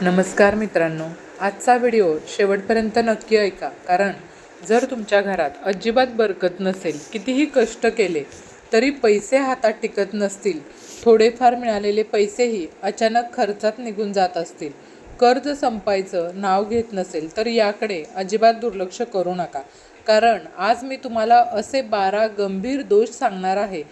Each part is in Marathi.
नमस्कार मित्रांनो, आजचा व्हिडिओ शेवटपर्यंत नक्की ऐका. कारण जर तुमच्या घरात अजिबात बरकत नसेल, कितीही कष्ट केले तरी पैसे हातात टिकत नसतील, थोडेफार मिळालेले पैसेही अचानक खर्चात निघून जात असतील, कर्ज संपायचं नाव घेत नसेल तर याकडे अजिबात दुर्लक्ष करू नका. कारण आज मी तुम्हाला असे 12 गंभीर दोष सांगणार आहे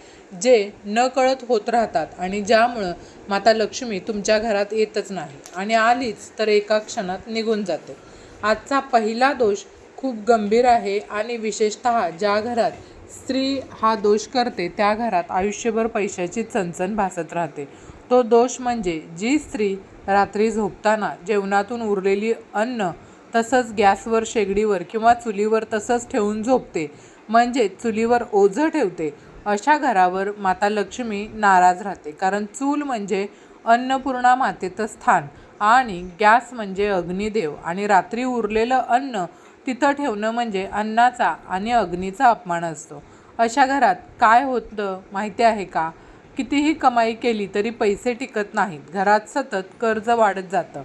जे नकळत होत राहतात आणि ज्यामुळं माता लक्ष्मी तुमच्या घरात येतच नाही आणि आलीच तर एका क्षणात निघून जाते. आजचा पहिला दोष खूप गंभीर आहे आणि विशेषतः ज्या घरात स्त्री हा दोष करते त्या घरात आयुष्यभर पैशाची चणचण भासत राहते. तो दोष म्हणजे जी स्त्री रात्री झोपताना जेवणातून उरलेली अन्न तसंच गॅसवर, शेगडीवर किंवा चुलीवर तसंच ठेवून झोपते, म्हणजे चुलीवर ओझं ठेवते, अशा घरावर माता लक्ष्मी नाराज राहते. कारण चूल म्हणजे अन्नपूर्णा मातेचं स्थान आणि गॅस म्हणजे अग्निदेव आणि रात्री उरलेलं अन्न तिथं ठेवणं म्हणजे अन्नाचा आणि अग्नीचा अपमान असतो. अशा घरात काय होतं माहिती आहे का? कितीही कमाई केली तरी पैसे टिकत नाहीत. घरात सतत कर्ज वाढत जातं,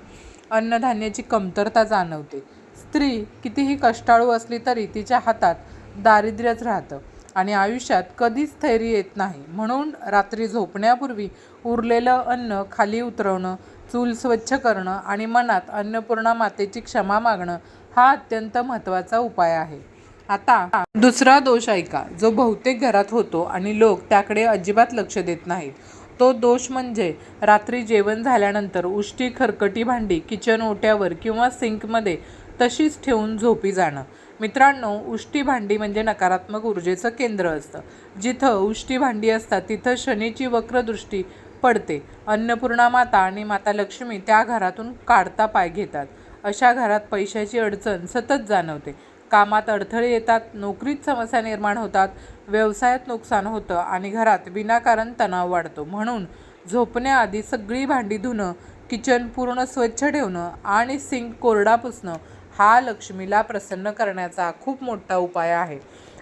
अन्नधान्याची कमतरता जाणवते. स्त्री कितीही कष्टाळू असली तरी तिच्या हातात दारिद्र्यच राहतं आणि आयुष्यात कधीच स्थैर्य येत नाही. म्हणून रात्री झोपण्यापूर्वी उरलेलं अन्न खाली उतरवणं, चूल स्वच्छ करणं आणि मनात अन्नपूर्णा मातेची क्षमा मागणं हा अत्यंत महत्त्वाचा उपाय आहे. आता दुसरा दोष ऐका, जो बहुतेक घरात होतो आणि लोक त्याकडे अजिबात लक्ष देत नाहीत. तो दोष म्हणजे रात्री जेवण झाल्यानंतर उष्टी खरकटी भांडी किचन ओट्यावर किंवा सिंकमध्ये तशीच ठेवून झोपी जाणं. मित्रांनो, उष्टी भांडी म्हणजे नकारात्मक ऊर्जेचं केंद्र असतं. जिथं उष्टी भांडी असतात तिथं शनीची वक्रदृष्टी पडते. अन्नपूर्णा माता आणि माता लक्ष्मी त्या घरातून काढता पाय घेतात. अशा घरात पैशाची अडचण सतत जाणवते. कामात अडथळे येतात, नोकरीत समस्या निर्माण होतात, व्यवसायात नुकसान होतं आणि घरात विनाकारण तणाव वाढतो. म्हणून झोपण्याआधी सगळी भांडी धुणं, किचन पूर्ण स्वच्छ ठेवणं आणि सिंक कोरडा पुसणं हा लक्ष्मीला प्रसन्न करण्याचा खूप मोठा उपाय आहे.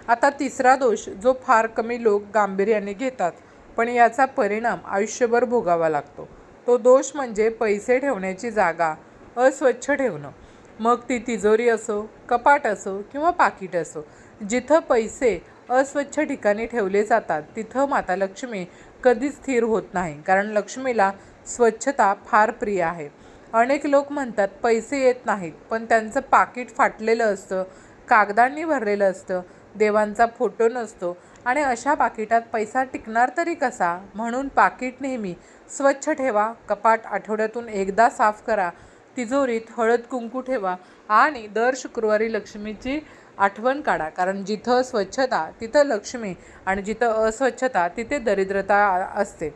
आता तिसरा दोष जो फार कमी लोक गांभीर्याने घेतात पण याचा परिणाम आयुष्यभर भोगावा लागतो. तो दोष म्हणजे पैसे ठेवण्याची जागा अस्वच्छ ठेवणं. मग ती तिजोरी असो, कपाट असो किंवा पाकिट असो, जिथं पैसे अस्वच्छ ठिकाणी ठेवले जातात तिथं माता लक्ष्मी कधीच स्थिर होत नाही. कारण लक्ष्मीला स्वच्छता फार प्रिय आहे. अनेक लोक म्हणतात पैसे येत नाहीत, पण त्यांचं पाकिट फाटलेलं असतं, कागदांनी भरलेलं असतं, देवांचा फोटो नसतो आणि अशा पाकिटात पैसा टिकणार तरी कसा? म्हणून पाकिट नेहमी स्वच्छ ठेवा, कपाट आठवड्यातून एकदा साफ करा, तिजोरीत हळद कुंकू ठेवा आणि दर शुक्रवारी लक्ष्मीची आठवण काढा. कारण जिथं स्वच्छता तिथं लक्ष्मी आणि जिथं अस्वच्छता तिथे दरिद्रता असते.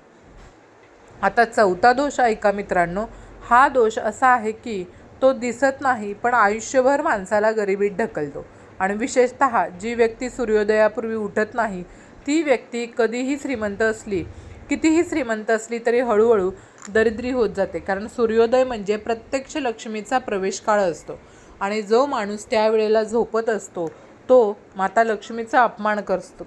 आता चौथा दोष ऐका मित्रांनो. हा दोष असा आहे की तो दिसत नाही पण आयुष्यभर माणसाला गरिबीत ढकलतो. आणि विशेषतः जी व्यक्ती सूर्योदयापूर्वी उठत नाही ती व्यक्ती कितीही श्रीमंत असली तरी हळूहळू दरिद्री होत जाते. कारण सूर्योदय म्हणजे प्रत्यक्ष लक्ष्मीचा प्रवेश काळ असतो आणि जो माणूस त्यावेळेला झोपत असतो तो माता लक्ष्मीचा अपमान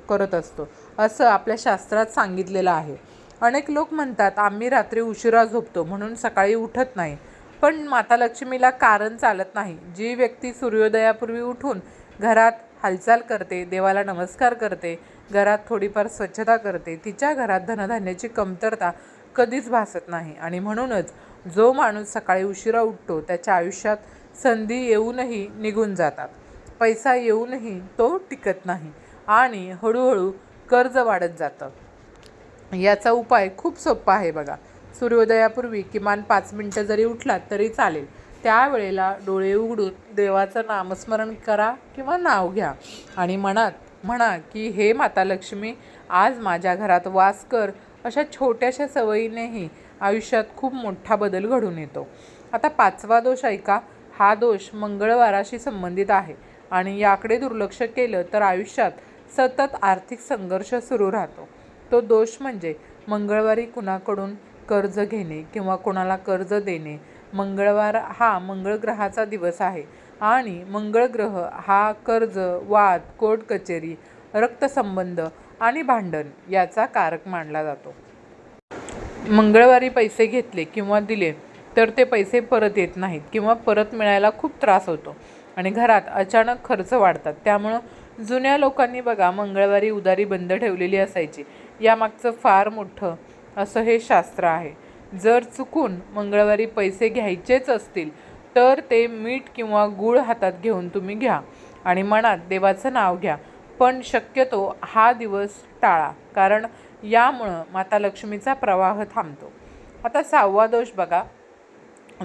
करत असतो, असं आपल्या शास्त्रात सांगितलेलं आहे. अनेक लोक म्हणतात आम्ही रात्री उशिरा झोपतो म्हणून सकाळी उठत नाही, पण माता लक्ष्मीला कारण चालत नाही. जी व्यक्ती सूर्योदयापूर्वी उठून घरात हालचाल करते, देवाला नमस्कार करते, घरात थोडीफार स्वच्छता करते, तिच्या घरात धनधान्याची कमतरता कधीच भासत नाही. आणि म्हणूनच जो माणूस सकाळी उशिरा उठतो त्याच्या आयुष्यात संधी येऊनही निघून जातात, पैसा येऊनही तो टिकत नाही आणि हळूहळू कर्ज वाढत जातं. याचा उपाय खूप सोपा आहे बघा. सूर्योदयापूर्वी किमान 5 मिनटं जरी उठलात तरी चालेल. त्यावेळेला डोळे उघडून देवाचं नामस्मरण करा किंवा नाव घ्या आणि मनात म्हणा की हे माता लक्ष्मी आज माझ्या घरात वास कर. अशा छोट्याशा सवयीनेही आयुष्यात खूप मोठा बदल घडून येतो. आता पाचवा दोष ऐका. हा दोष मंगळवाराशी संबंधित आहे आणि याकडे दुर्लक्ष केलं तर आयुष्यात सतत आर्थिक संघर्ष सुरू राहतो. तो दोष म्हणजे मंगळवारी कुणाकडून कर्ज घेणे किंवा कोणाला कर्ज देणे. मंगळवार हा मंगळ ग्रहाचा दिवस आहे आणि मंगळ ग्रह हा कर्ज, वाद, कोर्ट कचेरी, रक्तसंबंध आणि भांडण याचा कारक मानला जातो. मंगळवारी पैसे घेतले किंवा दिले तर ते पैसे परत येत नाहीत किंवा परत मिळायला खूप त्रास होतो आणि घरात अचानक खर्च वाढतात. त्यामुळं जुन्या लोकांनी बघा मंगळवारी उधारी बंद ठेवलेली असायची. यामागचं फार मोठं असं हे शास्त्र आहे. जर चुकून मंगळवारी पैसे घ्यायचेच असतील तर ते मीठ किंवा गूळ हातात घेऊन तुम्ही घ्या आणि मनात देवाचं नाव घ्या. पण शक्यतो हा दिवस टाळा, कारण यामुळं माता लक्ष्मीचा प्रवाह थांबतो. आता 6वा दोष बघा,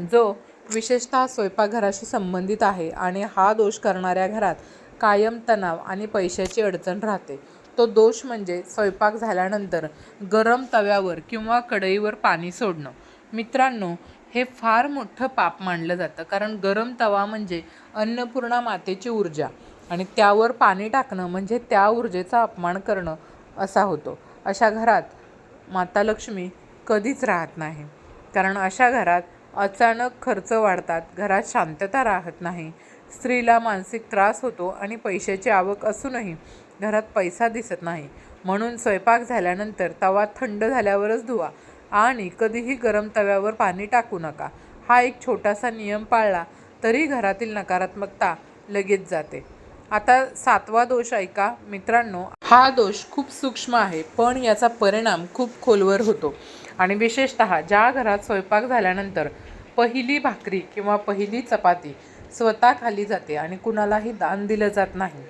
जो विशेषतः स्वयंपाकघराशी संबंधित आहे आणि हा दोष करणाऱ्या घरात कायम तणाव आणि पैशाची अडचण राहते. तो दोष म्हणजे स्वयंपाक झाल्यानंतर गरम तव्यावर किंवा कढईवर पाणी सोडणं. मित्रांनो, हे फार मोठं पाप मानलं जातं, कारण गरम तवा म्हणजे अन्नपूर्णा मातेची ऊर्जा आणि त्यावर पाणी टाकणं म्हणजे त्या ऊर्जेचा अपमान करणं असा होतो. अशा घरात माता लक्ष्मी कधीच राहत नाही, कारण अशा घरात अचानक खर्च वाढतात, घरात शांतता राहत नाही, स्त्रीला मानसिक त्रास होतो आणि पैशाची आवक असूनही घरात पैसा दिसत नाही. म्हणून स्वयंपाक झाल्यानंतर तवा थंड झाल्यावरच धुवा आणि कधीही गरम तव्यावर पाणी टाकू नका. हा एक छोटासा नियम पाळला तरी घरातील नकारात्मकता लगेच जाते. आता 7वा दोष ऐका मित्रांनो. हा दोष खूप सूक्ष्म आहे, पण याचा परिणाम खूप खोलवर होतो आणि विशेषतः ज्या घरात स्वयंपाक झाल्यानंतर पहिली भाकरी किंवा पहिली चपाती स्वतः खाली जाते आणि कुणालाही दान दिलं जात नाही,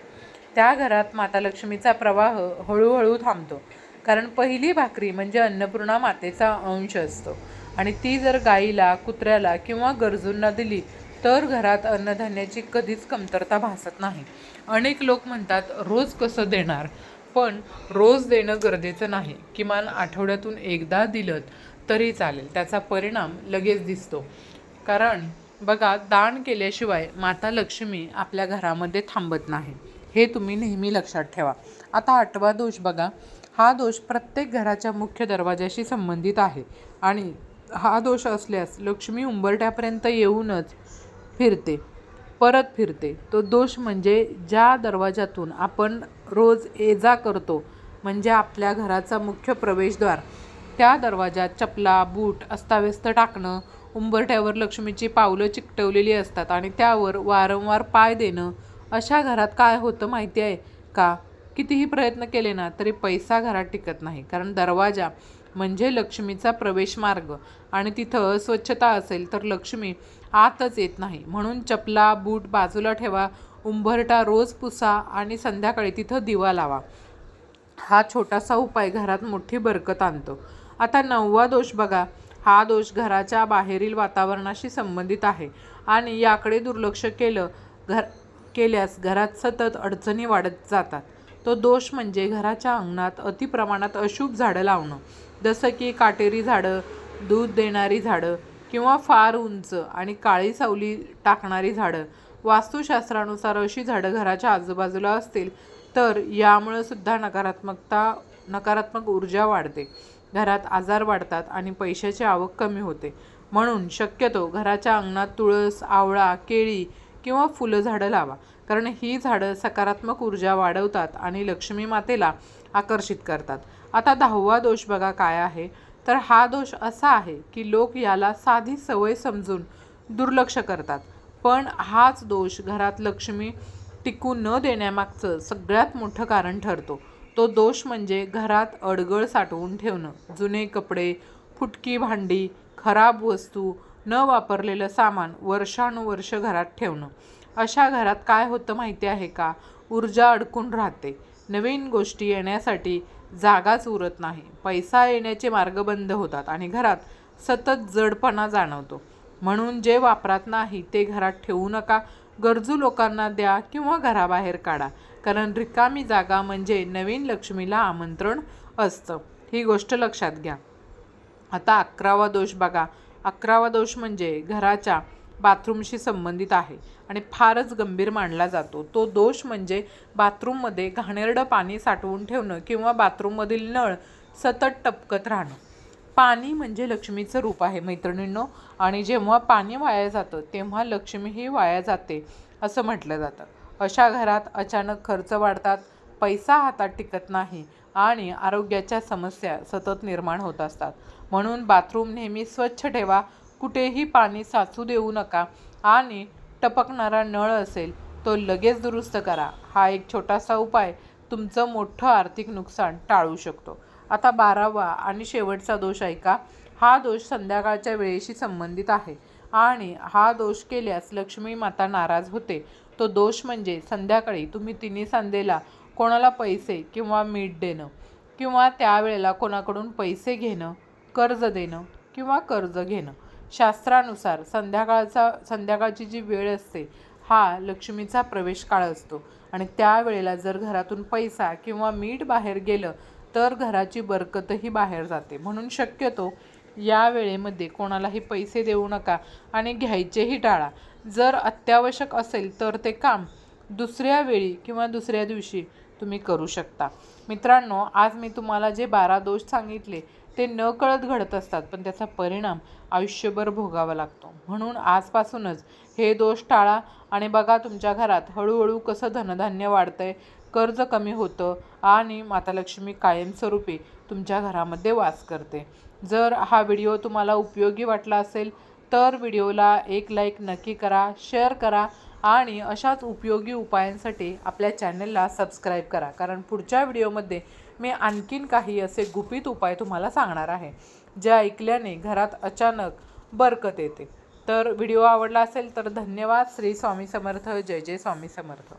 त्या घरात माता लक्ष्मीचा प्रवाह हळूहळू थांबतो. कारण पहिली भाकरी म्हणजे अन्नपूर्णा मातेचा अंश असतो आणि ती जर गाईला, कुत्र्याला किंवा गरजूंना दिली तर घरात अन्नधान्याची कधीच कमतरता भासत नाही. अनेक लोक म्हणतात रोज कसं देणार, पण रोज देणं गरजेचं नाही. किमान आठवड्यातून एकदा दिलं तरी चालेल, त्याचा परिणाम लगेच दिसतो. कारण बघा, दान केल्याशिवाय माता लक्ष्मी आपल्या घरामध्ये थांबत नाही, हे तुम्ही नेहमी लक्षात ठेवा. आता 8वा दोष बघा. हा दोष प्रत्येक घराच्या मुख्य दरवाजाशी संबंधित आहे आणि हा दोष असल्यास लक्ष्मी उंबरठ्यापर्यंत येऊनच परत फिरते. तो दोष म्हणजे ज्या दरवाजातून आपण रोज ये जा करतो, म्हणजे आपल्या घराचा मुख्य प्रवेशद्वार, त्या दरवाजात चपला, बूट अस्ताव्यस्त टाकणं, उंबरठ्यावर लक्ष्मीची पावलं चिकटवलेली असतात आणि त्यावर वारंवार पाय देणं. अशा घरात काय होतं माहिती आहे का? कितीही प्रयत्न केले ना तरी पैसा घरात टिकत नाही, कारण दरवाजा म्हणजे लक्ष्मीचा प्रवेश मार्ग आणि तिथं अस्वच्छता असेल तर लक्ष्मी आतच येत नाही. म्हणून चपला, बूट बाजूला ठेवा, उंबरठा रोज पुसा आणि संध्याकाळी तिथं दिवा लावा. हा छोटासा उपाय घरात मोठी बरकत आणतो. आता 9वा दोष बघा. हा दोष घराच्या बाहेरील वातावरणाशी संबंधित आहे आणि याकडे दुर्लक्ष केल्यास घरात सतत अडचणी वाढत जातात. तो दोष म्हणजे घराच्या अंगणात अतिप्रमाणात अशुभ झाडं लावणं, जसं की काटेरी झाडं, दूध देणारी झाडं किंवा फार उंच आणि काळी सावली टाकणारी झाडं. वास्तुशास्त्रानुसार अशी झाडं घराच्या आजूबाजूला असतील तर यामुळे सुद्धा नकारात्मक ऊर्जा वाढते, घरात आजार वाढतात आणि पैशाची आवक कमी होते. म्हणून शक्यतो घराच्या अंगणात तुळस, आवळा, केळी किंवा फुलं झाडं लावा, कारण ही झाडं सकारात्मक ऊर्जा वाढवतात आणि लक्ष्मी मातेला आकर्षित करतात. आता 10वा दोष बघा काय आहे. तर हा दोष असा आहे की लोक याला साधी सवय समजून दुर्लक्ष करतात, पण हाच दोष घरात लक्ष्मी टिकू न देण्यामागचं सगळ्यात मोठं कारण ठरतो. तो दोष म्हणजे घरात अडगळ साठवून ठेवणं, जुने कपडे, फुटकी भांडी, खराब वस्तू, न वापरलेलं सामान वर्षानुवर्ष घरात ठेवणं. अशा घरात काय होतं माहिती आहे का? ऊर्जा अडकून राहते, नवीन गोष्टी येण्यासाठी जागाच उरत नाही, पैसा येण्याचे मार्ग बंद होतात आणि घरात सतत जडपणा जाणवतो. म्हणून जे वापरात नाही ते घरात ठेवू नका, गरजू लोकांना द्या किंवा घराबाहेर काढा, कारण रिकामी जागा म्हणजे नवीन लक्ष्मीला आमंत्रण असतं. ही गोष्ट लक्षात घ्या. आता 11वा दोष बघा. 11वा दोष म्हणजे घराच्या बाथरूमशी संबंधित आहे आणि फारच गंभीर मानला जातो. तो दोष म्हणजे बाथरूममध्ये घाणेरडं पाणी साठवून ठेवणं किंवा बाथरूममधील नळ सतत टपकत राहणं. पाणी म्हणजे लक्ष्मीचं रूप आहे मैत्रिणींनो, आणि जेव्हा पाणी वाया जातं तेव्हा लक्ष्मीही वाया जाते असं म्हटलं जातं. अशा घरात अचानक खर्च वाढतात, पैसा हातात टिकत नाही आणि आरोग्याच्या समस्या सतत निर्माण होत असतात. म्हणून बाथरूम नेहमी स्वच्छ ठेवा, कुठेही पाणी साचू देऊ नका आणि टपकणारा नळ असेल तो लगेच दुरुस्त करा. हा एक छोटासा उपाय तुमचं मोठं आर्थिक नुकसान टाळू शकतो. आता 12वा आणि शेवटचा दोष ऐका. हा दोष संध्याकाळच्या वेळेशी संबंधित आहे आणि हा दोष केल्यास लक्ष्मी माता नाराज होते. तो दोष म्हणजे संध्याकाळी तुम्ही तिन्ही सांजेला कोणाला पैसे किंवा मीठ देणं किंवा त्यावेळेला कोणाकडून पैसे घेणं, कर्ज देणं किंवा कर्ज घेणं. शास्त्रानुसार संध्याकाळची जी वेळ असते हा लक्ष्मीचा प्रवेश काळ असतो आणि त्यावेळेला जर घरातून पैसा किंवा मीठ बाहेर गेलं तर घराची बरकतही बाहेर जाते. म्हणून शक्यतो या वेळेमध्ये कोणालाही पैसे देऊ नका आणि घ्यायचेही टाळा. जर अत्यावश्यक असेल तर ते काम दुसऱ्या वेळी किंवा दुसऱ्या दिवशी तुम्ही करू शकता. मित्रांनो, आज मी तुम्हाला जे 12 दोष सांगितले ते नकळत घडत असतात, पण त्याचा परिणाम आयुष्यभर भोगावा लागतो. म्हणून आजपासूनच हे दोष टाळा आणि बघा तुमच्या घरात हळूहळू कसं धनधान्य वाढतंय, कर्ज कमी होतं आणि माता लक्ष्मी कायमस्वरूपी तुमच्या घरामध्ये वास करते. जर हा व्हिडिओ तुम्हाला उपयोगी वाटला असेल तर व्हिडिओला एक लाईक नक्की करा, शेअर करा आणि अशाच उपयोगी उपायांसाठी आपल्या चॅनलला सबस्क्राईब करा. कारण पुढच्या व्हिडिओमध्ये मी आणखीन काही असे गुपित उपाय तुम्हाला सांगणार आहे जे ऐकल्याने घरात अचानक बरकत येते. तर व्हिडिओ आवडला असेल तर धन्यवाद. श्री स्वामी समर्थ. जय जय स्वामी समर्थ.